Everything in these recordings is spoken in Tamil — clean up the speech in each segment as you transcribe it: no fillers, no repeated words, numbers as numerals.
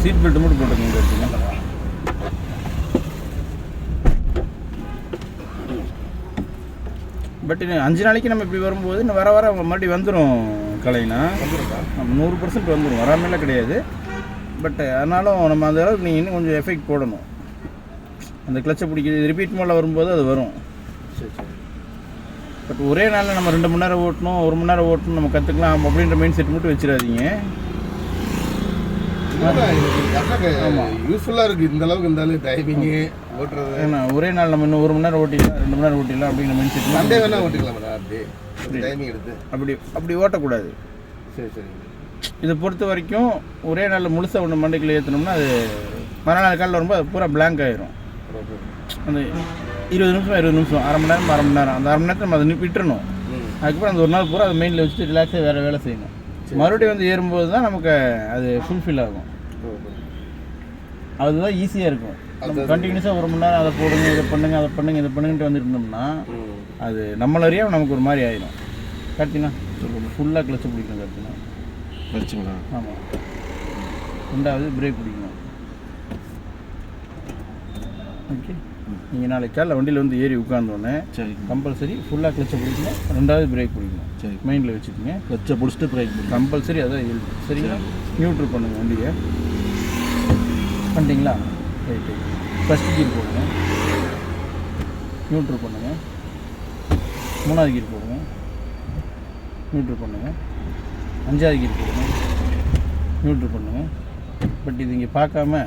சீட் பெல்ட் மட்டும் போட்டுக்கோங்க வச்சுங்க. பட் 5 நாளைக்கு நம்ம இப்படி வரும்போது இன்னும் வர வர மறுபடியும் வந்துடும் கலைனா, நம்ம 100% வந்துடும், வராமலாம் கிடையாது. பட் ஆனாலும் நம்ம அந்த அளவுக்கு நீங்கள் இன்னும் கொஞ்சம் எஃபெக்ட் போடணும். அந்த கிளச்சை பிடிக்கிறது ரிப்பீட் மோடில் வரும்போது அது வரும். சரி சரி. பட் ஒரே நாளில் நம்ம 2 மணி நேரம் ஓட்டணும், 1 மணி நேரம் ஓட்டணும், நம்ம கற்றுக்கலாம் அப்படின்ற மைண்ட் செட் மட்டும் வச்சிடாதீங்க. ஆமாம், யூஸ்ஃபுல்லாக இருக்குது இந்த அளவுக்கு இருந்தாலும் டைமிங்கு ஓட்டுறது. ஏன்னா ஒரே நாள் நம்ம இன்னும் 1 மணி நேரம் ஓட்டிடலாம், 2 மணி நேரம் ஓட்டிடலாம் அப்படிங்கிற மைண்ட் செட். சண்டே வேணால் ஓட்டிக்கலாம் மேடம், அப்படி டைமிங் எடுத்து அப்படி ஓட்டக்கூடாது. சரி சரி. இதை பொறுத்த வரைக்கும் ஒரே நாளில் முழுசாக ஒன்று மண்டைக்குள்ளே ஏற்றினோம்னா அது மறுநாள் காலையில் வரும்போது அது பூரா பிளாங்க் ஆயிரும். அந்த 20 நிமிஷம், அரை மணி நேரம், அந்த அரை மணி நேரத்தை நம்ம அதை விட்டுறணும். அதுக்கப்புறம் அந்த ஒரு நாள் பூரா அதை மெயினில் வச்சுட்டு ரிலாக்ஸாக வேலை செய்யணும். மறுபடியும் வந்து ஏறும்போது தான் நமக்கு அது ஃபுல்ஃபில் ஆகும். அதுதான் ஈஸியாக இருக்கும். கண்டினியூஸாக 1 மணி நேரம் அதை போடுங்க, இதை பண்ணுங்கன்ட்டு வந்துட்டு இருந்தோம்னா அது நம்மளறியாமல் நமக்கு ஒரு மாதிரி ஆயிடும். கரெக்டுண்ணா, ஃபுல்லாக கிளச்சை பிடிக்கணும். கரெக்டுண்ணா, வச்சுங்களா? ஆமாம். 2வது பிரேக் பிடிக்கணும். ஓகே, நீங்கள் நாளைக்கு காலைல வண்டியில் வந்து ஏறி உட்காந்தோடனே சரி கம்பல்சரி ஃபுல்லாக கிளச்சை பிடிக்கணும், 2வது பிரேக் பிடிக்கணும். சரி, மைண்டில் வச்சுக்கோங்க. கிளச்சை பிடிச்சிட்டு பிரேக் பிடிக்கணும் கம்பல்சரி, அதான் இயல்பு. சரிங்களா? நியூட்ரல் பண்ணுங்கள் வண்டியை. பண்ணிட்டீங்களா? ரைட்டு. ஃபஸ்ட் கீர் போடுங்க, நியூட்ரல் பண்ணுங்கள். 3வது கீர் போடுங்க, நியூட்ரல் பண்ணுங்கள். 5வது கீர் போடுங்க, நியூட்ரல் பண்ணுங்கள். பட் இது இங்கே பார்க்காம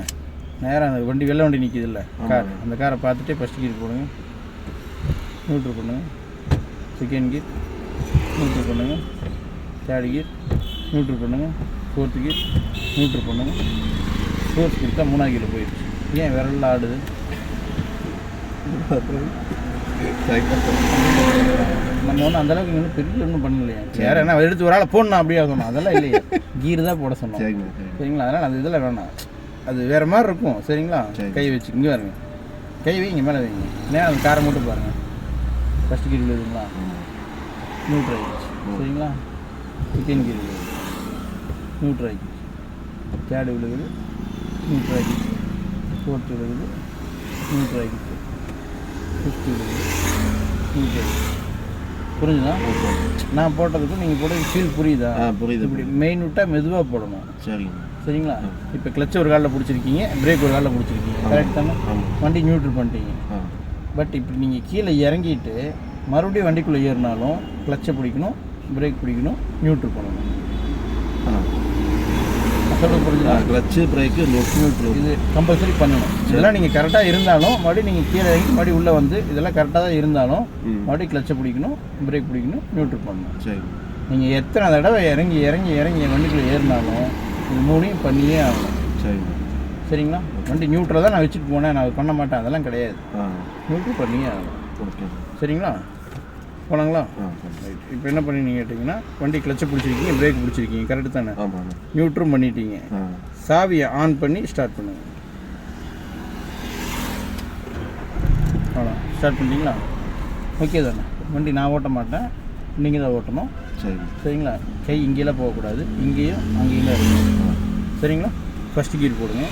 நேராக அந்த வண்டி வெள்ளை வண்டி நிற்கிது இல்லை கார், அந்த காரை பார்த்துட்டே ஃபஸ்ட் கீர் போடுங்க, நியூட்ரல் பண்ணுங்கள். செகண்ட் கீர் நியூட்ரல் பண்ணுங்கள். 3rd கீர் நியூட்ரல் பண்ணுங்கள். 4th கீர் நியூட்ரல் பண்ணுங்கள். 4th கீர் தான் 3வது கீரில் போயிடுச்சு. ஏன் விரலில் ஆடுது? நம்ம ஒன்றும் அந்தளவுக்கு இன்னும் பெரிய ஒன்றும் பண்ணலையா? வேறு என்ன எடுத்து ஒரு ஆளை போடணும் அப்படியே ஆகணும், அதெல்லாம் இல்லையா? கீர் தான் போட சொன்னோம். சரிங்களா? அதனால் அந்த இதில் வேணாம், அது வேறு மாதிரி இருக்கும். சரிங்களா? கை வச்சு இங்கே பாருங்க, கை வை இங்கே மேலே வைங்க. ஏன்னா அந்த காரை மட்டும் பாருங்கள். ஃபஸ்ட் கீர் விழுதுங்களா? நியூட்ரல் ஆகிடுச்சு. சரிங்களா? செகண்ட் கீர் விழுது, நியூட்ரல் ஆகிடுச்சு. 3rd விழுகுது, நியூட்ரல் ஆகிடுச்சு. 4th விழுகுது, நியூட்ரல் ஆகிடுச்சு. 5th விழுகுது, நியூட்ரல் ஆகிடுச்சு. புரிஞ்சுதா? நான் போட்டதுக்கும் நீங்கள் போட்டது ஃபீல் புரியுதா? புரியுது. இப்படி மெயின் விட்டால் மெதுவாக போடணும். சரிங்க. சரிங்களா? இப்போ கிளச்சை ஒரு காலில் பிடிச்சிருக்கீங்க, பிரேக் ஒரு காலில் பிடிச்சிருக்கீங்க, கரெக்ட் தானே? வண்டி நியூட்ரல் பண்ணிட்டீங்க. பட் இப்படி நீங்கள் கீழே இறங்கிட்டு மறுபடியும் வண்டிக்குள்ளே ஏறினாலும் கிளச்சை பிடிக்கணும், பிரேக் பிடிக்கணும், நியூட்ரல் பண்ணணும். சொல்லுங்கள், புரிஞ்சுதா? கிளச்சு, பிரேக்கு, நியூட்ரல் இது கம்பல்சரி பண்ணணும். இதெல்லாம் நீங்கள் கரெக்டாக இருந்தாலும் மறுபடியும் நீங்கள் கீழே இறங்கி மறுபடியும் உள்ளே வந்து இதெல்லாம் கரெக்டாக தான் இருந்தாலும் மறுபடியும் கிளச்சை பிடிக்கணும், பிரேக் பிடிக்கணும், நியூட்ரல் பண்ணணும். சரி. நீங்கள் எத்தனை தடவை இறங்கி வண்டிக்குள்ளே ஏறினாலும் இது 3ஐயும் பண்ணியே ஆகணும். சரி. சரிங்களா? வண்டி நியூட்ரல் தான் நான் வச்சுட்டு போனேன், நான் பண்ண மாட்டேன், அதெல்லாம் கிடையாது. நியூட்ரல் பண்ணியே ஆகணும். ஓகே. சரிங்களா? போனாங்களா? ரைட். இப்போ என்ன பண்ணி கேட்டிங்கன்னா, வண்டி கிளச்சை பிடிச்சிருக்கீங்க, பிரேக் பிடிச்சிருக்கீங்க, கரெக்டு தானே? நியூட்ரல் பண்ணிட்டீங்க. சாவியை ஆன் பண்ணி ஸ்டார்ட் பண்ணுங்கள். அவ்வளோ ஸ்டார்ட் பண்ணிட்டீங்களா? ஓகே தானே? வண்டி நான் ஓட்ட மாட்டேன், நீங்கள் தான் ஓட்டணும். சரி. சரிங்களா? கை இங்கேலாம் போகக்கூடாது, இங்கேயும் அங்கேயும் தான் இருக்கணும். சரிங்களா? ஃபஸ்ட் கீர் போடுங்க.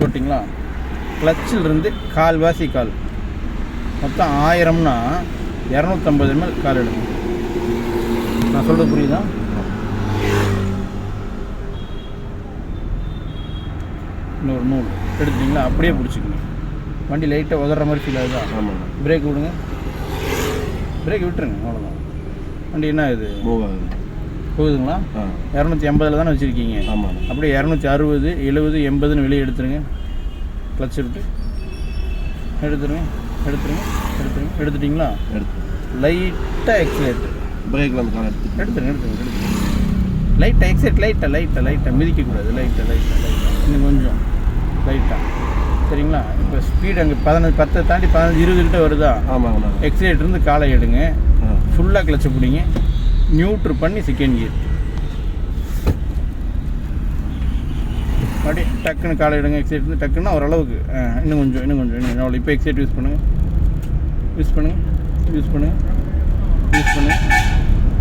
போட்டிங்களா? கிளச்சில் இருந்து கால்வாசி கால், மொத்தம் 1000னா 250 ml கால் எடுங்க. நான் சொல்கிறது புரியுதா? இன்னொரு 100 எடுத்துட்டிங்களா? அப்படியே பிடிச்சிக்கணும். வண்டி லைட்டாக உதற மாதிரி ஃபீல் ஆகுதா? ஆமாம். பிரேக் விடுங்க, பிரேக் விட்டுருங்க, அவ்வளோதான். வண்டி என்ன இது போகுதுங்களா? 250 தானே வச்சுருக்கீங்க. ஆமாம். அப்படியே 260, 70, 80ன்னு வெளியே எடுத்துருங்க. கிளச் விட்டு எடுத்துருங்க. எடுத்துட்டிங்களா? லைட்டாக எக்ஸலேட்டர், பிரேக்கில் அந்த காலை எடுத்துருங்க. லைட்டாக லைட்டாக மிதிக்கக்கூடாது. லைட்டாக இன்னும் கொஞ்சம் லைட்டாக. சரிங்களா? இப்போ ஸ்பீடு அங்கே 10 தாண்டி 15, 20 கிட்ட வருதா? ஆமாங்கண்ணா. எக்ஸலேட்டருந்து காலை எடுங்க, ஃபுல்லாக கிளச்சை பிடிங்க, நியூட்ரல் பண்ணி செகண்ட் கியர் அப்படியே டக்குன்னு காலை எடுங்க. எக்ஸைட் டக்குன்னா ஓரளவுக்கு இன்னும் கொஞ்சம் அவ்வளோ. இப்போ எக்ஸைட் யூஸ் பண்ணுங்கள்.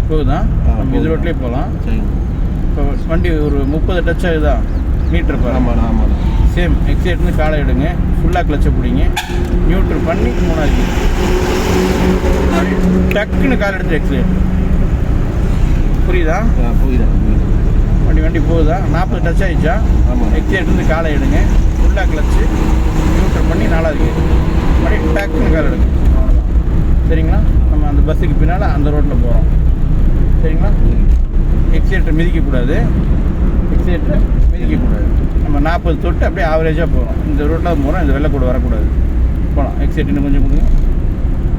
போகுதா? நம்ம இது ரோட்லேயே போகலாம். இப்போ வண்டி ஒரு 30 டச் ஆகுதா மீட்ரு பாரு. ஆமாண்ணா ஆமாண்ணா. சேம் எக்ஸைட்னு காலை எடுங்க, ஃபுல்லாக கிளச்சை பிடிங்க, நியூட்ரு பண்ணி 3வது கீர் டக்குன்னு கால் எடுத்து எக்ஸைட். புரியுதா? புரியுதா? வண்டி போகுதா? 40 டச் ஆகிடுச்சா? ஆமாம். எக்ஸைட்லேருந்து காலை எடுங்க, ஃபுல்லாக கிளச்சு நியூட்ரு பண்ணி 4வது கீர் மறுபடியும் டக்குன்னு கால் எடுங்க. அவ்வளோதான். சரிங்களா? நம்ம அந்த பஸ்ஸுக்கு பின்னால் அந்த ரோட்டில் போகிறோம். சரிங்களா? எக்ஸைட்டை மிதிக்கக்கூடாது, எக்ஸைட்டை மிதிக்கக்கூடாது. நம்ம 40 தொட்டு அப்படியே ஆவரேஜாக போகிறோம். இந்த ரோட்டில் போகிறோம், இந்த வெள்ளைக்கூட வரக்கூடாது. போகலாம். எக்ஸைட் இன்னும் கொஞ்சம் கொடுங்க,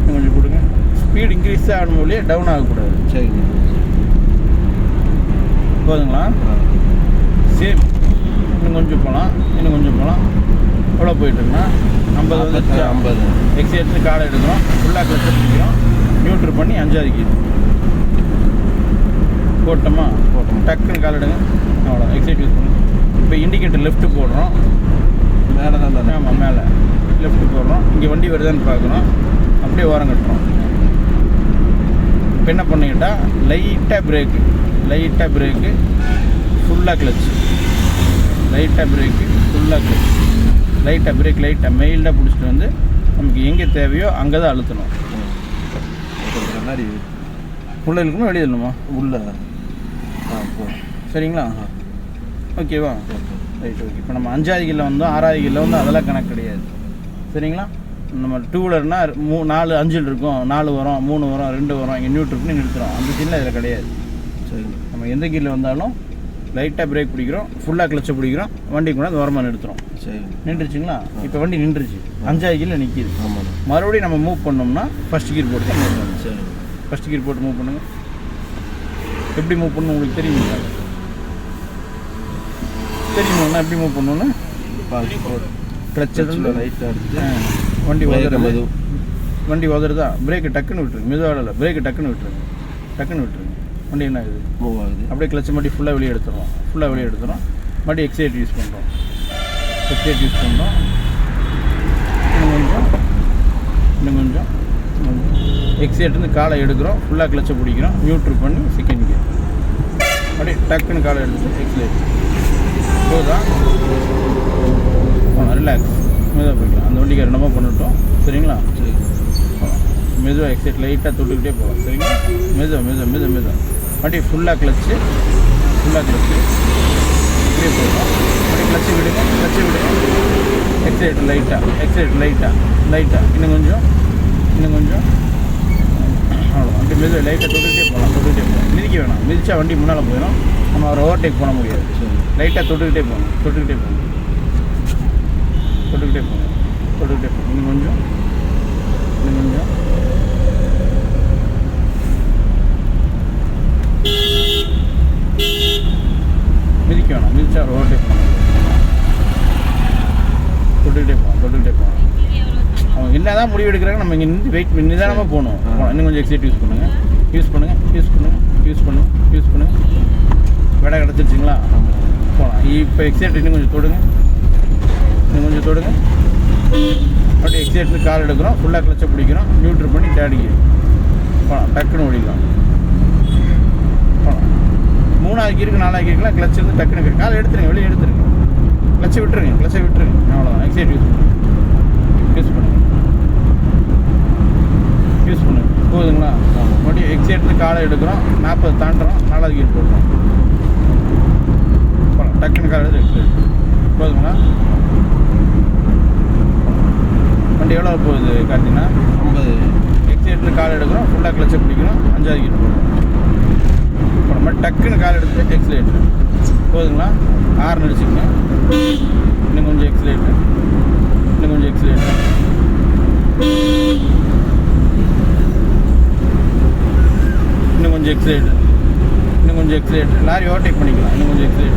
இன்னும் கொஞ்சம் கொடுங்க. ஸ்பீடு இன்க்ரீஸ் ஆகணும் இல்லையே, டவுன் ஆகக்கூடாது. சரிங்க. போதுங்களா? சேம் இன்னும் கொஞ்சம் போகலாம், இன்னும் கொஞ்சம் போகலாம். எவ்வளோ போயிட்டுருக்குன்னா 50 வந்துச்சு. 50. எக்ஸைட்னு காலை எடுக்கிறோம், ஃபுல்லாக கிளச்சை பிடிக்கிறோம், நியூட்ரு பண்ணி 5வது கீர் போட்டோமா? டக்குன்னு கால் எடுங்க. அவ்வளோ எக்ஸைட் யூஸ் பண்ணுங்க. இப்போ இண்டிகேட்டர் லெஃப்ட்டு போடுறோம், மேலே தான். ஆமாம், மேலே லெஃப்ட்டு போடுறோம். இங்கே வண்டி வருதான்னு பார்க்குறோம், அப்படியே ஓரம் கட்டுறோம். இப்போ என்ன பண்ணிக்கிட்டா லைட்டாக பிரேக்கு, ஃபுல்லாக கிளச்சு, லைட்டாக பிரேக்கு, ஃபுல்லாக கிளச்சு, லைட்டாக பிரேக், லைட்டாக மெயில்டாக பிடிச்சிட்டு வந்து நமக்கு எங்கே தேவையோ அங்கே தான் அழுத்தணும். கண்ணாடி உள்ளே இருக்கணும், வெளியே இல்லைமா? உள்ள. சரிங்களா? ஓகேவா? Right, okay. இப்போ நம்ம 5வது கீரில் வந்தோம், 6வது கீரில் வந்து அதெல்லாம் கணக்கு கிடையாது. சரிங்களா? நம்ம 2 வீலர்னால் 4 5 இருக்கும், 4 வரும், 3 வரும், 2 வரும், இங்கே நியூட்ருக்குன்னு நிறுத்துகிறோம். அந்த சீனில் இதில் கிடையாது. சரி, நம்ம எந்த கீரில் வந்தாலும் லைட்டாக பிரேக் பிடிக்கிறோம், ஃபுல்லாக கிளச்சை பிடிக்கிறோம், வண்டி கூட அந்த ஓரமாக நிறுத்துகிறோம். சரி, நின்றுச்சுங்களா? இப்போ வண்டி நின்றுச்சு, 5வது கீரில் நிற்கிது. ஆமாம். மறுபடியும் நம்ம மூவ் பண்ணோம்னா ஃபஸ்ட் கீர் போட்டு மூவ் பண்ணணும். சரி, ஃபஸ்ட் கீர் போட்டு மூவ் பண்ணுங்கள். எப்படி மூவ் பண்ணணும் உங்களுக்கு தெரியுங்களா? தெரியுமாண்ணா எப்படி மூவ் பண்ணணுன்னு? கிளச்சு லைட்டாக எடுத்து வண்டி உதறுதா, பிரேக்கு டக்குன்னு விட்டுருங்க. மெதுவாக இல்லை, பிரேக்கு டக்குன்னு விட்டுருங்க, வண்டி என்ன ஆகுது? மூவ் ஆகுது. அப்படியே கிளச்சு மட்டும் ஃபுல்லாக வெளியே எடுத்துடுறோம், மறுபடியும் எக்ஸைட் யூஸ் பண்ணுறோம். இன்னும் கொஞ்சம் எக்ஸைட்லேருந்து காலை எடுக்கிறோம், ஃபுல்லாக கிளச்சை பிடிக்கிறோம், நியூட்ரு பண்ணி செகண்ட் கியர் அப்படியே டக்குன்னு காலை எடுத்துட்டு எக்ஸைட் போதா. ரிலாக்ஸ், மெதுவாக போய்க்கலாம். அந்த வண்டிக்கு என்னமோ பண்ணிட்டோம். சரிங்களா? சரி, மெதுவாக எக்ஸைட் லைட்டாக தொட்டுக்கிட்டே போகலாம். சரிங்களா? மெதுவாக வண்டி ஃபுல்லாக கிளச்சு இப்படியே போயிடும். அப்படி கிளச்சு விடுங்க, எக்ஸைட் லைட்டாக இன்னும் கொஞ்சம் அவ்வளோ. வண்டி மெதுவாக லைட்டாக தொட்டுக்கிட்டே போகலாம். மிதிக்க வேணாம், மிதிச்சா வண்டி முன்னால் போயிடும், நம்ம அவரை ஓவர்டேக் பண்ண முடியாது. லைட்டாக தொட்டுக்கிட்டே போகணும். இன்னும் கொஞ்சம் மிதிக்க வேணாம், மிதிச்சா அவர் ஓவர்டேக் பண்ண முடியாது. தொட்டுக்கிட்டே போகணும். அவங்க என்ன தான் முடிவு எடுக்கிறாங்க, நம்ம இங்கே நின்று வெயிட் பண்ணி நிதானமாக போகணும். இன்னும் கொஞ்சம் எக்ஸைட் யூஸ் பண்ணுங்கள். விடை கிடச்சிருச்சிங்களா? போகலாம். இப்போ எக்ஸைட் இன்னும் கொஞ்சம் தொடுங்க. அப்படியே எக்ஸைட்னு கால் எடுக்கிறோம், ஃபுல்லாக கிளச்சை பிடிக்கிறோம், நியூட்ரு பண்ணி டேடிக்கு போகலாம். டக்குன்னு ஓடிக்கலாம். 3வது கீருக்கு 4வது கீருக்குலாம் கிளச் இருந்து டக்குன்னு கால் எடுத்துருங்க, வெளியே எடுத்துருங்க, கிளச்சை விட்டுருங்க. அவ்வளோதான். எக்ஸைட் யூஸ் பண்ணுங்க. போகுதுங்களா? மறுபடியும் எக்ஸைட்னு காலை எடுக்கிறோம், 40 தாண்டுறோம், 4வது கீர் போடுறோம். டக்குன்னு கால் எடுத்து எக்ஸைட் போகுதுங்களா? வண்டி எவ்வளோ போகுது கார்த்தினா? 50. எக்ஸைட்னு கால் எடுக்கிறோம், ஃபுல்லாக கிளச்சை பிடிக்கிறோம், 5வது கீர் போடுறோம். நம்ம டக்குன்னு கால் எடுத்து எக்ஸைட் போகுதுங்களா? ஹார்ன் அடிச்சுக்கங்க. இன்னும் கொஞ்சம் எக்ஸைட். இன்னும் கொஞ்சம் எக்ஸைட். லாரி ஓவர்டேக் பண்ணிக்கலாம். இன்னும் கொஞ்சம் எக்ஸைட்.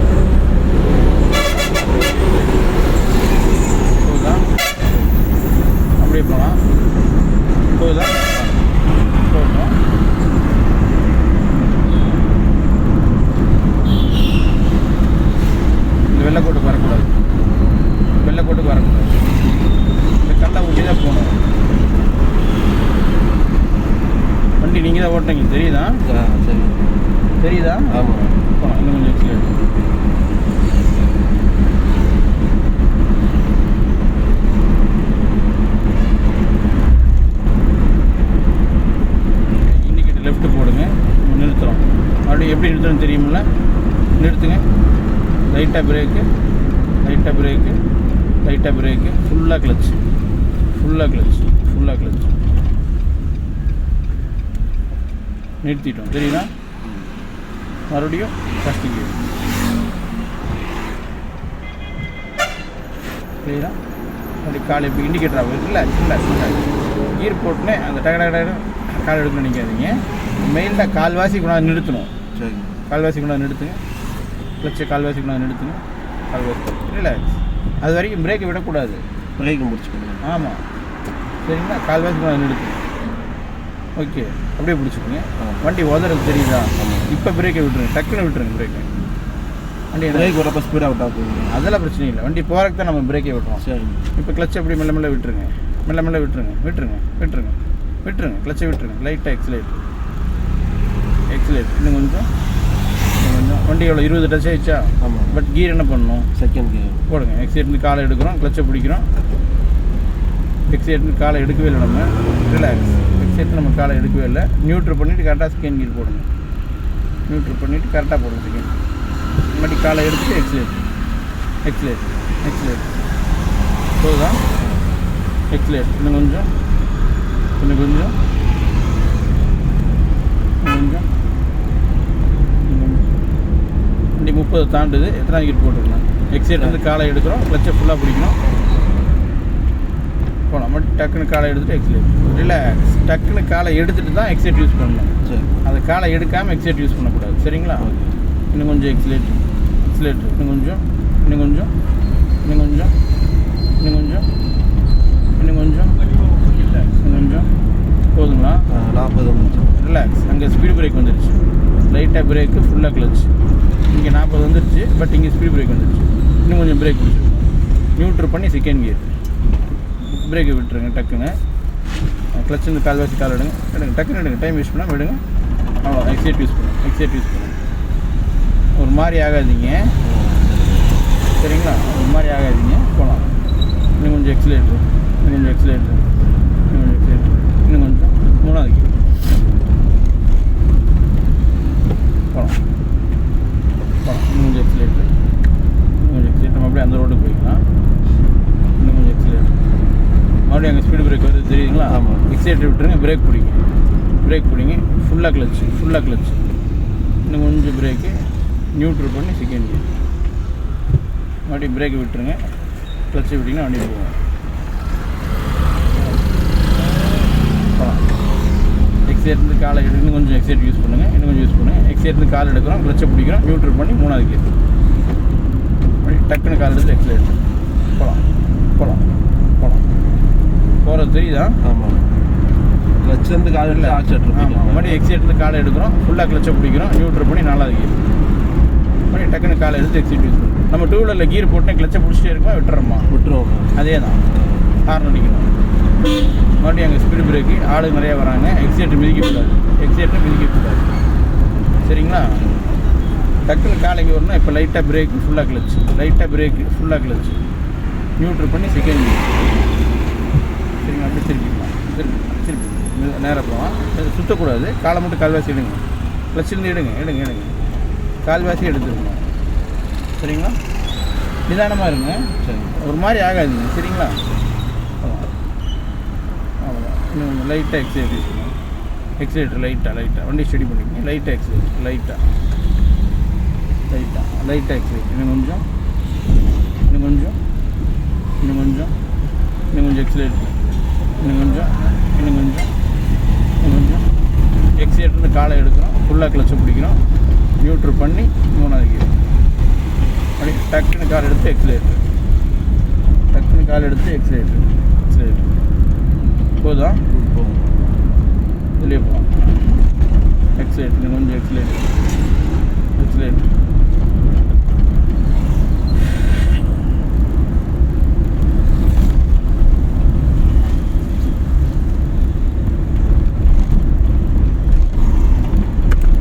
போகுதா? அப்படியே போகலாம். போகுதா? போகணும். இந்த வெள்ளைக்கோட்டுக்கு வரக்கூடாது. இந்த கல்லை ஊட்டி தான் போகணும். வண்டி நீங்கள் தான் ஓட்டுறீங்க, தெரியுதா? சரி, தெரியுதா? ஆமாம். போகலாம். இன்னும் கொஞ்சம் நிறுத்துங்க. லைட்டாக பிரேக்கு, லைட்டாக பிரேக்கு, லைட்டாக பிரேக்கு, ஃபுல்லாக கிளச்சு, ஃபுல்லாக கிளச்சு, ஃபுல்லாக கிளச்சு. நிறுத்திட்டோம். தெரியுதா? மறுபடியும் ஃபஸ்ட்டு கியர். சரிங்களா? அப்படி கால் எப்படி இண்டிகேட்டர் ஆகும் இல்லை இல்லை கீர் போட்டுன்னு அந்த டக கால் எடுக்கணும் நினைக்காதீங்க. மெயிலில் கால்வாசி கொண்டாந்து நிறுத்தணும். சரி, கால்வாசி கொண்டாந்து நிறுத்துங்க. கிளச்சை கால்வாசி கொண்டாந்து நிறுத்துங்க. கால்வாசி ரிலாக்ஸ். அது வரைக்கும் பிரேக்கை விடக்கூடாது. பிரேக்கை முடிச்சுக்கணும். ஆமாம், சரிங்களா? கால்வாசி கொண்டாந்து நிறுத்துங்க. ஓகே, அப்படியே பிடிச்சிக்கோங்க. வண்டி உதறது தெரியுதா? இப்போ பிரேக்கை விட்டுருங்க, டக்குன்னு விட்டுருங்க பிரேக்கை. வண்டி பிரேக் வரப்போ ஸ்பீடாக விட்டா போகுது. அதெல்லாம் பிரச்சனை இல்லை. வண்டி போகிறதுக்கு தான் நம்ம பிரேக்கை விட்டுறோம். சரி, இப்போ கிளச்சை அப்படி மெல்ல மெல்ல விட்டுருங்க, மெல்ல மெல்ல விட்டுருங்க, விட்டுருங்க, விட்டுருங்க, விட்டுருங்க. கிளச்சை விட்டுருங்க. லைட்டாக எக்ஸலேட், இன்னும் கொஞ்சம், இன்னும் கொஞ்சம். வண்டி எவ்வளோ 20 டச் ஆகிடுச்சா? ஆமாம். பட் கீர் என்ன பண்ணணும்? செகண்ட் கியர் போடுங்க. எக்ஸைட்லேருந்து காலை எடுக்கிறோம், கிளச்சை பிடிக்கிறோம். எக்ஸைட்லேருந்து காலை எடுக்கவே இல்லை நம்ம. ரிலாக்ஸ். எக்ஸைட் நம்ம காலை எடுக்கவே இல்லை. நியூட்ரு பண்ணிவிட்டு கரெக்டாக செகண்ட் கீர் போடுங்க. நியூட்ரு பண்ணிவிட்டு கரெக்டாக போடுங்க செகண்ட். மறுபடி காலை எடுத்துகிட்டு எக்ஸலேட் போதுதா? எக்ஸலேட். இன்னும் கொஞ்சம், இன்னும் கொஞ்சம், இன்னும் கொஞ்சம். வண்டி 30 தாண்டுது. எத்தனை கியர் போட்டுருக்கணும்? எக்ஸலேட் வந்து காலை எடுக்கிறோம், கிளச்சை ஃபுல்லாக பிடிக்கணும். போகலாம். மட்டும் டக்குன்னு காலை எடுத்துகிட்டு எக்ஸலேட். ரிலாக்ஸ். டக்குன்னு காலை எடுத்துகிட்டு தான் எக்ஸலேட் யூஸ் பண்ணணும். சரி, அதை காலை எடுக்காமல் எக்ஸலேட் யூஸ் பண்ணக்கூடாது. சரிங்களா? இன்னும் கொஞ்சம் எக்ஸலேட், இன்னும் கொஞ்சம், இன்னும் கொஞ்சம், இன்னும் கொஞ்சம், இன்னும் கொஞ்சம், இன்னும் கொஞ்சம், இன்னும் கொஞ்சம். போதுங்களா? 40 ரிலாக்ஸ். அங்கே ஸ்பீட் பிரேக் வந்துடுச்சு. லைட்டாக பிரேக்கு, ஃபுல்லாக கிளச். இங்கே 40 வந்துடுச்சு, பட் இங்கே ஸ்பீட் பிரேக் வந்துடுச்சு. இன்னும் கொஞ்சம் பிரேக் பிடிச்சிருக்கோம். நியூட்ரு பண்ணி செகண்ட் கியர். பிரேக்கை விட்டுருங்க டக்குன்னு. கிளச் வந்து கால்வாசி கால் எடுங்க, டக்குன்னு எடுங்க. டைம் யூஸ் பண்ணால் விடுங்க. அவ்வளோ. எக்ஸைட் யூஸ் பண்ணுங்க. ஒரு மாதிரி ஆகாதீங்க, சரிங்களா? ஒரு மாதிரி ஆகாதீங்க. போகலாம். இன்னும் கொஞ்சம் எக்ஸலேட்ரு, இன்னும் கொஞ்சம் எக்ஸலேட்ரு, இன்னும் கொஞ்சம் எக்ஸலேட்ரு, இன்னும் கொஞ்சம். 3வது கீர். போகலாம். இன்னும் கொஞ்சம் எக்ஸலேட்ரு, இன்னும் கொஞ்சம் எக்ஸலேட். நம்ம அப்படியே அந்த ரோட்டுக்கு போய்க்கலாம். இன்னும் கொஞ்சம் எக்ஸலேட்ரு. மறுபடியும் அங்கே ஸ்பீடு பிரேக் வருது தெரியுதுங்களா? ஆமாம். எக்ஸலேட்டர் விட்டுருங்க. பிரேக் பிடிங்க. ஃபுல்லாக கிளச்சு. இன்னும் கொஞ்சம் பிரேக்கு, நியூட்ரு பண்ணி செகண்ட் கியர். மறுபடியும் பிரேக்கை விட்டுருங்க. கிளச்சை விட்டிங்கன்னா வண்டி போகும். போகலாம். எக்ஸைட்லேருந்து காலை எடுத்து இன்னும் கொஞ்சம் எக்ஸைட் யூஸ் பண்ணுங்கள். எக்ஸைட்லேருந்து கால் எடுக்கிறோம், கிளச்சை பிடிக்கிறோம், நியூட்ரு பண்ணி 3வது கியர். மறுபடியும் டக்குன்னு கால் எடுத்து எக்ஸைட். போகலாம். போகிறது தெரியுதா? ஆமாம். கிளச்லேருந்து கால் எடுத்து ஆக்சிலேட்டர். ஆமாம். மறுபடியும் எக்ஸைட்லேருந்து காலை எடுக்கிறோம், ஃபுல்லாக கிளச்சை பிடிக்கிறோம், நியூட்ரு பண்ணி 4வது கியர். மறுபடியும் டக்குன்னு காலை எடுத்து எக்ஸைட் யூஸ் பண்ணுறோம். நம்ம 2 வீலரில் கீர் போட்டு கிளச்சை பிடிச்சிட்டே இருக்கோம், விட்டுருவோம். அதே தான். ஹார்ன் அடிக்கணும். மறுபடியும் அங்கே ஸ்பீடு பிரேக்கு. ஆளு நிறையா வராங்க. எக்ஸைட்டை மிதிக்கக்கூடாது. சரிங்களா? டக்குன்னு காலைக்கு வரணும். இப்போ லைட்டாக பிரேக்கு, ஃபுல்லாக கிளச்சு. நியூட்ரு பண்ணி செகண்ட் கியர். சரிங்களா? அப்படி திருப்பி நேராக போகலாம். சுற்றக்கூடாது. காலை மட்டும் கால்வாசி எடுங்க. கிளச்சிலேருந்து எடுங்க. கால்வாசி எடுத்துருங்க. சரிங்களா? நிதானமாக இருங்க. சரி, ஒரு மாதிரி ஆகாதுங்க. சரிங்களா? அவ்வளோதான். இன்னும் லைட்டாக எக்ஸைலேட்டர் லைட்டாக வண்டி ஸ்டடி பண்ணிக்கோங்க. லைட்டாக எக்ஸைலேட்டர், லைட்டாக எக்ஸைலேட்டர். இன்னும் கொஞ்சம் எக்ஸைலேட்டர். இன்னும் கொஞ்சம். எக்ஸைலேட்டர்ந்து காலை எடுக்கிறோம், ஃபுல்லாக கிளச்சை பிடிக்கிறோம், நியூட்ரு பண்ணி 3வது கீர். அப்படி டக்குன்னு கால் எடுத்து எக்ஸைலேட்டர். போதா? வெளியே போகலாம். எக்ஸைலேட்டர். கொஞ்சம் எக்ஸைலேட்டர்.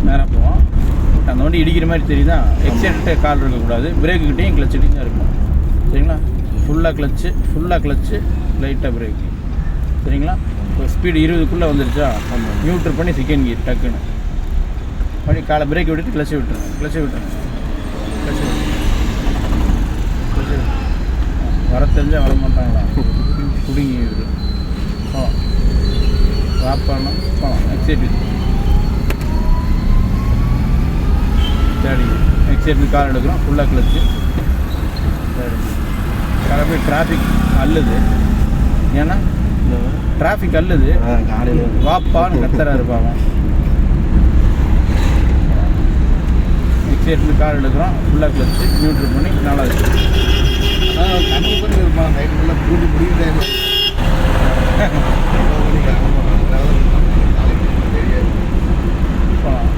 நேராக போவோம். அந்த வண்டி இடிக்கிற மாதிரி தெரியுதா? எக்ஸைட்டே கால் இருக்கக்கூடாது. பிரேக்குக்கிட்டையும் கிளச்சுக்கிட்டையும் தான் இருக்கும். சரிங்களா? ஃபுல்லாக கிளச்சு, லைட்டாக பிரேக்கு. சரிங்களா? இப்போ ஸ்பீடு 20க்குள்ளே வந்துருச்சா? நியூட்ரு பண்ணி செகண்ட் கியர். டக்குன்னு மறுபடியும் காலை பிரேக் விட்டுட்டு கிளச்சை விட்டுருங்க. வர தெரிஞ்சால் வர மாட்டாங்களா குடிங்கி போகலாம் வாப்பானா போகலாம் எக்ஸைட் சரி எக்ஸைட் கார் எடுக்கிறோம் ஃபுல்லாக கிளச்சு சரி காரை போய் டிராஃபிக் அல்லுது ஏன்னா டிராஃபிக் அல்லுது காலையில் வாப்பான்னு கத்துறா இருப்பாங்க எக்ஸைட் கார் எடுக்கிறோம் ஃபுல்லாக கிளச்சு நியூட்ரல் பண்ணி நல்லா இருக்குது ஆனால் கம்மி பண்ணி இருப்பான் நைட்டு ஃபுல்லாக பூட்டி முடியும் டைம் போகலாம்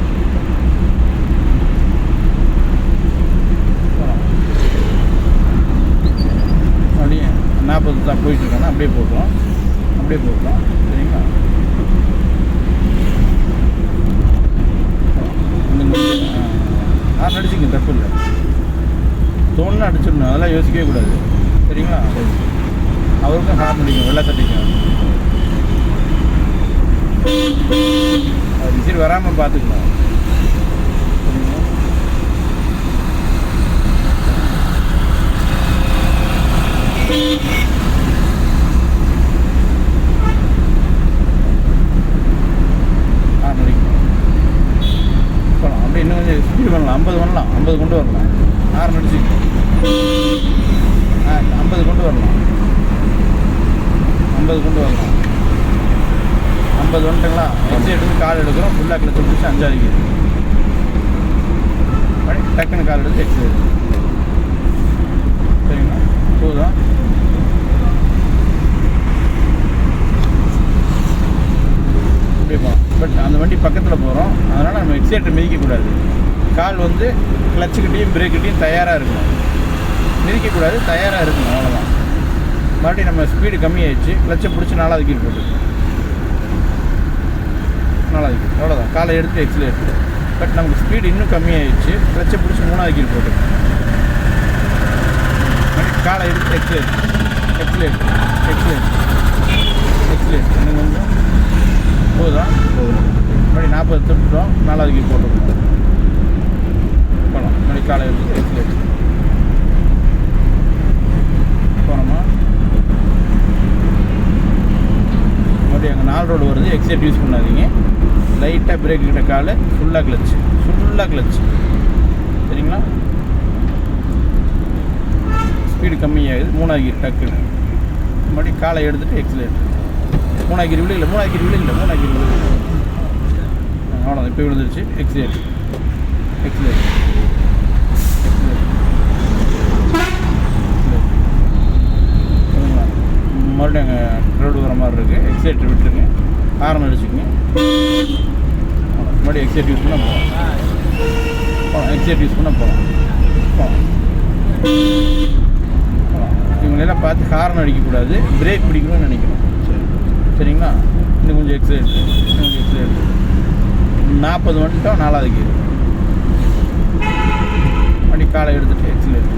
அப்படியே 40 தான் போயிட்டுருக்கோன்னா அப்படியே போகிறோம் சரிங்களா ஹார்ன் அடிச்சுங்க தப்பு இல்லை தோணுன்னு அடிச்சிடணும் அதெல்லாம் யோசிக்கவே கூடாது சரிங்களா அவருக்கும் ஹார்ன் அடிக்கும் வெள்ளை தட்டிக்கும் அது சரி வராமல் பார்த்துக்கணும் சரிங்களா ஹார்ன் அடிக்கணும் போகலாம் அப்படியே இன்னும் கொஞ்சம் ஸ்பீடு பண்ணலாம் 50 பண்ணலாம் 50 கொண்டு வரலாம் ஹார்ன் அடிச்சுக்கணும் 50 கொண்டு வரலாம் 50 கொண்டு வரலாம் 50 வந்துட்டுங்களா எக்ஸைட் கால் எடுக்கிறோம் ஃபுல்லாக கிளச்சு பிடிச்சி 5 அடிக்குது டக்குன்னு கால் எடுத்து எக்ஸைட் சரிங்களா போதும் அப்படியே போகலாம் பட் அந்த வண்டி பக்கத்தில் போகிறோம் அதனால் நம்ம எக்ஸைட்டை மிதிக்கக்கூடாது கால் வந்து கிளச்சுக்கிட்டையும் பிரேக்கிட்டையும் தயாராக இருக்கணும் மிதிக்கக்கூடாது தயாராக இருக்கணும் அவ்வளோதான் மறுபடியும் நம்ம ஸ்பீடு கம்மியாகிடுச்சு கிளச்சை பிடிச்சி 4வது கீர் போட்டு 4வது கீர் அவ்வளோதான் காலை எடுத்து எக்ஸிலேட் பட் நமக்கு ஸ்பீடு இன்னும் கம்மியாகிடுச்சு கிளச்சை பிடிச்சி 3வது கீர் போட்டு காலை எடுத்து எக்ஸிலேட் இன்னும் கொஞ்சம் போதும் மறுபடி 40 தொட்டுட்டோம் 4வது கீர் போட்டுருக்கோம் போகலாம் மறுபடி காலை எடுத்து எக்ஸிலேட் போனோமா மறுபடியும் அங்கே 4 ரோடு வருது எக்ஸைட் யூஸ் பண்ணாதீங்க லைட்டாக பிரேக் கிட்ட காலை ஃபுல்லாக கிளச்சு சரிங்களா ஸ்பீடு கம்மியாகுது 3வது கீர் டக்குன்னு மறுபடியும் காலை எடுத்துகிட்டு எக்ஸிலேட் 3வது கீர் விழுகல 3வது கீர் விழுகல அவ்வளோதான் இப்போ விழுந்துருச்சு எக்ஸிலேட் மறுபடியும் அங்கே ரோடு வர மாதிரி இருக்குது எக்ஸைட் விட்டுருங்க ஹார்ன் அடிச்சுக்கங்க மறுபடியும் எக்ஸைட் யூஸ் பண்ணால் போகலாம் எக்ஸைட் யூஸ் பண்ணால் போகலாம் இவங்களெல்லாம் பார்த்து ஹார்ன் அடிக்கக்கூடாது பிரேக் பிடிக்கணும்னு நினைக்கணும் சரிங்களா இன்னும் கொஞ்சம் எக்ஸைட் 40 வந்துட்டோம் 4வது கீர் அப்படி காலை எடுத்துகிட்டு எக்ஸிலேட்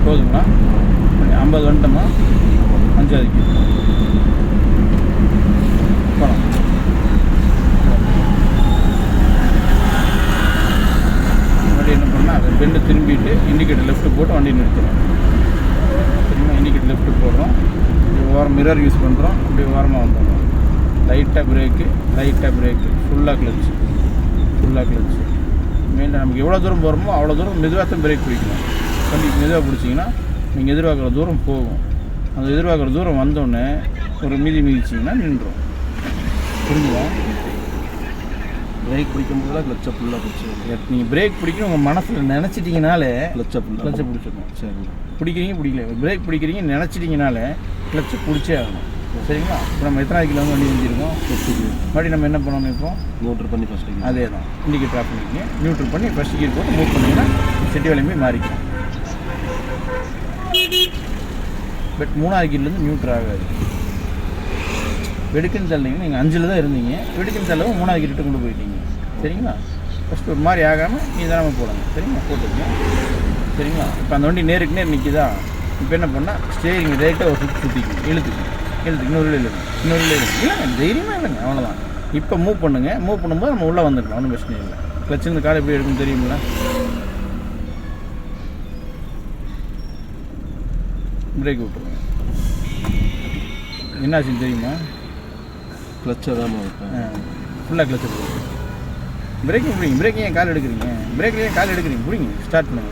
போதுங்களா 50 வந்துட்டோமா 5வது கீர் போகலாம் வண்டி என்ன பண்ணால் அதை பெண்டு திரும்பிட்டு இண்டிகேட்டர் லெஃப்ட்டு போட்டு வண்டி நிறுத்துறோம் சரிங்களா இண்டிகேட்டர் லெஃப்ட்டு போடுறோம் ஓரம் மிரர் யூஸ் பண்ணுறோம் அப்படியே ஓரமாக வந்துடுறோம் லைட்டாக பிரேக்கு ஃபுல்லாக கிளச்சு மெயினாக நமக்கு எவ்வளோ தூரம் போகிறோமோ அவ்வளோ தூரம் மெதுவாக தான் பிரேக் பிடிக்கணும் வண்டி மெதுவாக பிடிச்சிங்கன்னா நீங்கள் எதிர்பார்க்குற தூரம் போகும் அந்த எதிர்பார்க்குற தூரம் வந்தோடனே ஒரு மிதிச்சிங்கன்னா நின்றோம் புரிஞ்சுதா பிரேக் பிடிக்கும் போதெல்லாம் கிளச்சை ஃபுல்லாக பிடிச்சி நீங்கள் பிரேக் பிடிக்கணும் உங்கள் மனசில் நினச்சிட்டிங்கனாலே கிளச்சை பிடிச்சிடணும் சரி பிடிக்கிறீங்க பிடிக்கல பிரேக் பிடிக்கிறீங்க நினச்சிட்டிங்கனாலே கிளச்சை பிடிச்சே ஆகணும் சரிங்களா இப்போ நம்ம எத்தனை கிலோ வண்டி வந்துருக்கோம் மறுபடியும் நம்ம என்ன பண்ணணும் இப்போ நியூட்ரல் பண்ணி ஃபஸ்ட்டு அதே தான் இண்டிகேட்டர் ஆஃப் பண்ணிக்கங்க நியூட்ரல் பண்ணி ஃபஸ்ட் கீர் போட்டு மூவ் பண்ணிங்கன்னா செட்டி வலையுமே மாறிக்கும் பட் 3வது கீர்லேருந்து நியூட்ரல் ஆகாது வெடுக்குன்னு தள்ளிங்கன்னா நீங்கள் 5ல் தான் இருந்தீங்க வெடுக்குன்னு தள்ளவும் 3வது கீர்கிட்ட கொண்டு போயிட்டீங்க சரிங்களா ஃபஸ்ட்டு ஒரு மாதிரி ஆகாமல் நிதானமாக போடுங்க சரிங்களா போட்டுருங்க சரிங்களா இப்போ அந்த வண்டி நேருக்கு நேர் நிற்கிதா இப்போ என்ன பண்ணால் ஸ்டேரிங் ரைட்டாக ஒரு சுற்றிக்கணும் இழுத்துக்கு இன்னொரு இழுங்க இல்லை தைரியமாக இல்லைங்க அவ்வளோதான் இப்போ மூவ் பண்ணுங்கள். மூவ் பண்ணும்போது நம்ம உள்ளே வந்துடணும், ஒன்றும் பிரச்சனை இல்லை. கிளச்சிருந்து கால் எப்படி எடுக்கணும் தெரியுங்களா? பிரேக் விட்டுருங்க. என்னாச்சுன்னு தெரியுமா? கிளச்சை தான் வைப்பேன். ஃபுல்லாக கிளச்சை போடுங்க. பிரேக்கிங் பிடிங்க. பிரேக்கிங் ஏன் கால் எடுக்கிறீங்க? பிரேக்கில் ஏன் கால் எடுக்கிறீங்க? பிடிங்க. ஸ்டார்ட் பண்ணுங்க.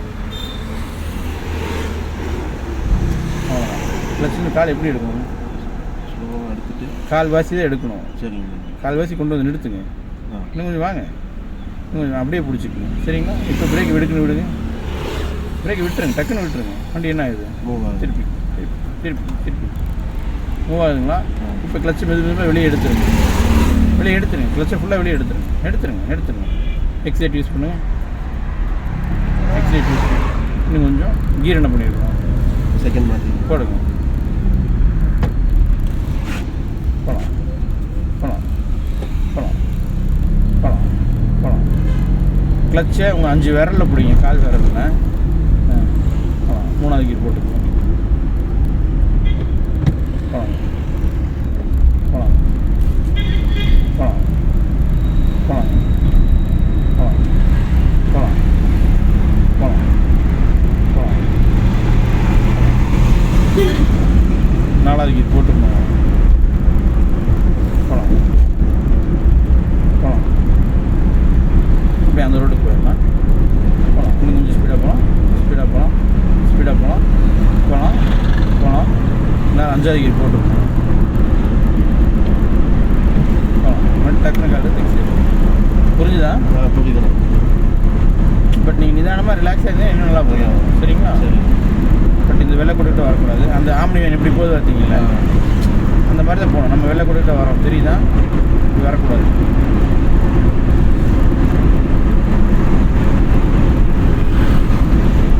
அவ்வளோதான். கிளச்சிருந்து கால் எப்படி எடுக்கணும்? ஸ்லோவாக எடுத்துட்டு கால்வாசி தான் எடுக்கணும். சரிங்க. கால்வாசி கொண்டு வந்து நிறுத்துங்க. இன்னும் கொஞ்சம் வாங்க. இன்னும் கொஞ்சம் அப்படியே பிடிச்சிக்கணும். சரிங்களா? இப்போ பிரேக் விடுக்குன்னு விடுங்க. பிரேக் விட்டுருங்க. டக்குன்னு விட்டுருங்க. வண்டி என்ன ஆகுது? மூவ் ஆகுது. திருப்பி திருப்பி திருப்பி மூவ் ஆகுதுங்களா? இப்போ கிளச்சு மெதுவாக வெளியே எடுத்துருங்க. வெளியே எடுத்துருங்க. கிளச்சை ஃபுல்லாக வெளியே எடுத்துருங்க. எக்ஸைட் யூஸ் பண்ணுங்கள். எக்ஸைட் யூஸ் பண்ணுங்க. இன்னும் கொஞ்சம் கீர் என்ன பண்ணிடுவோம்? செகண்ட் மாற்றி போடுங்க. போகலாம். கிளச்சை உங்கள் 5 விரலில் பிடிங்க. கால் விரலில் மூணாவது கீர் போட்டுக்கோங்க. நாலாவது கீர் போட்டுக்கணும். அப்படியே அந்த ரோட்டுக்கு போயிடலாம். இன்னும் கொஞ்சம் ஸ்பீடாக போகலாம். இல்லை 5வது கீர் போட்டுக்கணும். டக்குனு கால் புரிஞ்சுதா? புரியுதுண்ணா. பட் நீங்கள் நிதானமாக ரிலாக்ஸாக இருந்தால் இன்னும் நல்லா போகும். சரிங்களா? சரி. பட் இந்த வெள்ளை கூட்டிகிட்டு வரக்கூடாது. அந்த ஆம்னி வேன் எப்படி போகுது பார்த்தீங்களா? அந்த மாதிரி தான் போகணும். நம்ம வெள்ளை கூட்டிகிட்டு வரோம், தெரியுதா? இப்படி வரக்கூடாது.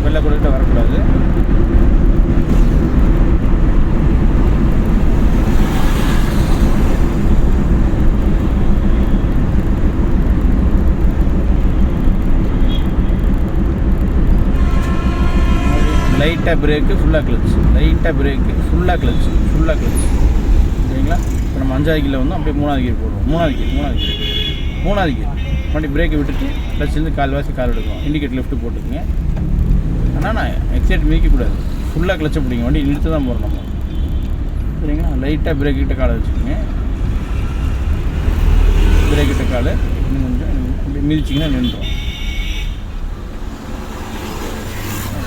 வெள்ளை கூட்டிகிட்டு வரக்கூடாது. லைட்டாக பிரேக்கு, ஃபுல்லாக கிளச். சரிங்களா? இப்போ நம்ம 5வது கீரில் வந்து அப்படியே 3வது கீர் போடுவோம். மூணாவது கீர் வண்டி பிரேக்கை விட்டுட்டு கிளச்சிலேருந்து கால்வாசி கால் எடுக்கணும். இண்டிகேட் லெஃப்ட்டு போட்டுக்குங்க. ஆனால் நான் எக்ஸைட் மிதிக்கக்கூடாது. ஃபுல்லாக கிளச்சை பிடிங்க. வண்டி இழுத்து தான் போகிறோம் நம்ம. சரிங்களா? லைட்டாக பிரேக் கிட்ட காலை வச்சுக்கோங்க. பிரேக் கிட்ட கால் இன்னும் கொஞ்சம் அப்படியே மிதிச்சிங்கன்னா நின்றுடும்.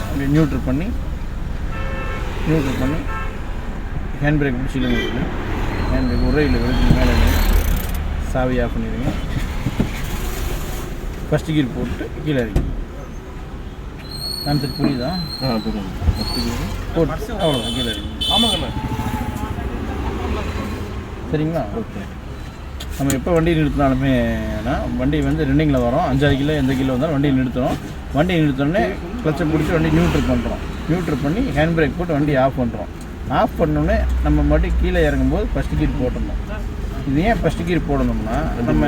அப்படியே நியூட்ரல் பண்ணி ஹேண்ட் பிரேக் பிடிச்சிடுங்க. ஹேண்ட் பிரேக் உரையில் விழுந்து மேலே சாவி ஆஃப் பண்ணிடுங்க. ஃபஸ்ட்டு கீர் போட்டு கீழே இறக்கி கான்செப்ட் புரியுதா? புரியுது. ஃபஸ்ட்டு கீர் போட்டு அவ்வளோதான் கீழே இறக்கி. ஆமாங்கண்ணா. சரிங்களா? ஓகே. நம்ம எப்போ வண்டி நிறுத்தினாலுமே வண்டி வந்து ரன்னிங்கில் வரோம். 5வது கிலோ எந்த கிலோ வந்தாலும் வண்டியை நிறுத்தணும். வண்டி நிறுத்தோடனே கிளச்சை பிடிச்சி வண்டி நியூட்ரல் பண்ணி ஹேண்ட் பிரேக் போட்டு வண்டி ஆஃப் பண்ணுறோம். ஆஃப் பண்ணோடனே நம்ம மட்டும் கீழே இறங்கும்போது ஃபஸ்ட்டு கீர் போட்டணும். இது ஏன் ஃபஸ்ட்டு கீர் போடணும்னா நம்ம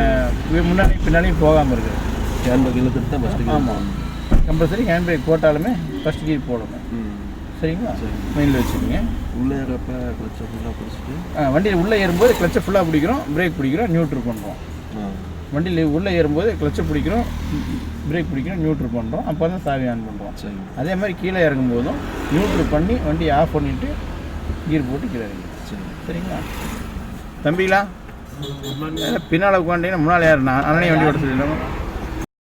முன்னாடி பின்னாடியும் போகாமல் இருக்குது. ஹேண்ட் பிரேக் இழுத்துட்டு தான் ஃபஸ்ட்டு கீர். ஆமாம், கம்பல்சரி ஹேண்ட் பிரேக் போட்டாலுமே ஃபஸ்ட்டு கீர் போடணும். சரிங்களா? மெயினில் வச்சுக்கோங்க. உள்ளே ஏறப்ப கிளச்சை ஃபுல்லாக பிடிச்சிட்டு வண்டியில் உள்ளே ஏறும்போது கிளச்சை ஃபுல்லாக பிடிக்கிறோம், பிரேக் பிடிக்கிறோம், நியூட்ரல் பண்ணுறோம். வண்டியில் உள்ளே ஏறும்போது கிளச்சை பிடிக்கிறோம், பிரேக் பிடிக்கிறோம், நியூட்ரல் பண்ணுறோம். அப்போ தான் சாவி ஆன் பண்ணுறோம். சரி. அதே மாதிரி கீழே இறங்கும் போதும் நியூட்ரல் பண்ணி வண்டி ஆஃப் பண்ணிவிட்டு கீர் போட்டு கீழே இறங்கிடும். சரி. சரிங்களா தம்பிங்களா? பின்னால் உட்காண்டிங்கன்னா முன்னால் யார் நான் அண்ணனே வண்டி ஓட்ட சொல்லிடணும்.